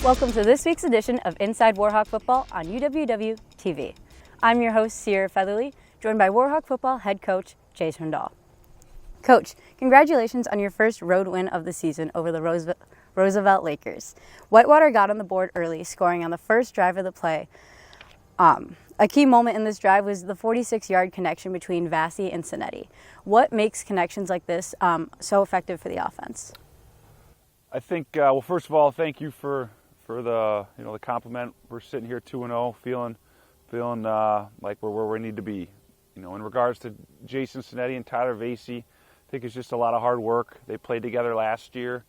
Welcome to this week's edition of Inside Warhawk Football on UWW TV. I'm your host, Sierra Featherly, joined by Warhawk Football head coach, Jason Dahl. Coach, congratulations on your first road win of the season over the Roosevelt Lakers. Whitewater got on the board early, scoring on the first drive of the play. A key moment in this drive was the 46-yard connection between Vassie and Cinetti. What makes connections like this so effective for the offense? I think, well, first of all, thank you for the the compliment. We're sitting here 2-0, feeling like we're where we need to be. In regards to Jason Cinetti and Tyler Vassie, I think it's just a lot of hard work. They played together last year,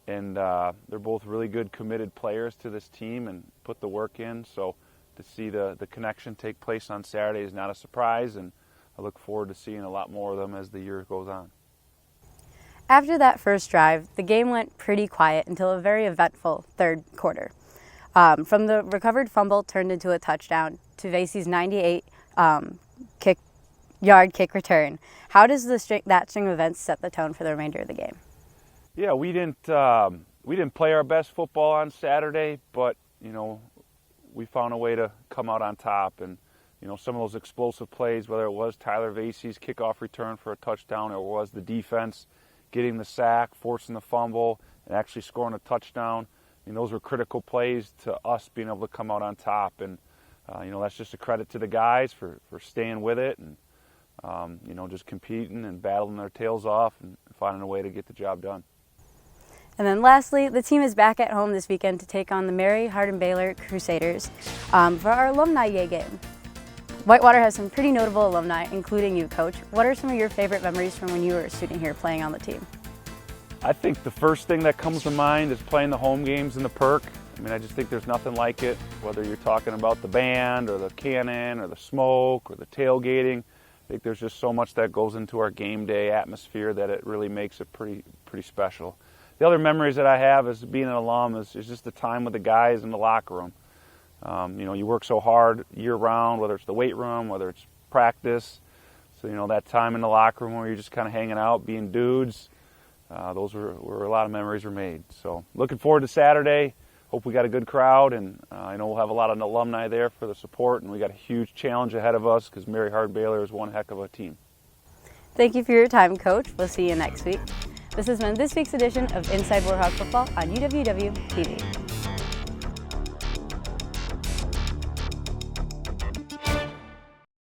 and they're both really good, committed players to this team and put the work in. So to see the connection take place on Saturday is not a surprise, and I look forward to seeing a lot more of them as the year goes on. After that first drive, the game went pretty quiet until a very eventful third quarter. From the recovered fumble turned into a touchdown to Vassie's 98-yard kick return. How does that string of events set the tone for the remainder of the game? Yeah, we didn't play our best football on Saturday, but we found a way to come out on top. And some of those explosive plays, whether it was Tyler Vassie's kickoff return for a touchdown or it was the defense getting the sack, forcing the fumble, and actually scoring a touchdown. Those were critical plays to us being able to come out on top. And, that's just a credit to the guys for staying with it and, just competing and battling their tails off and finding a way to get the job done. And then lastly, the team is back at home this weekend to take on the Mary Hardin-Baylor Crusaders for our Alumni Day game. Whitewater has some pretty notable alumni, including you, Coach. What are some of your favorite memories from when you were a student here playing on the team? I think the first thing that comes to mind is playing the home games in the Perk. I just think there's nothing like it, whether you're talking about the band or the cannon or the smoke or the tailgating. I think there's just so much that goes into our game day atmosphere that it really makes it pretty special. The other memories that I have as being an alum is just the time with the guys in the locker room. You work so hard year-round, whether it's the weight room, whether it's practice. So, that time in the locker room where you're just kind of hanging out, being dudes, those were a lot of memories were made. So looking forward to Saturday. Hope we got a good crowd, and I know we'll have a lot of alumni there for the support, and we got a huge challenge ahead of us because Mary Hardin-Baylor is one heck of a team. Thank you for your time, Coach. We'll see you next week. This has been this week's edition of Inside Warhawk Football on UWW TV.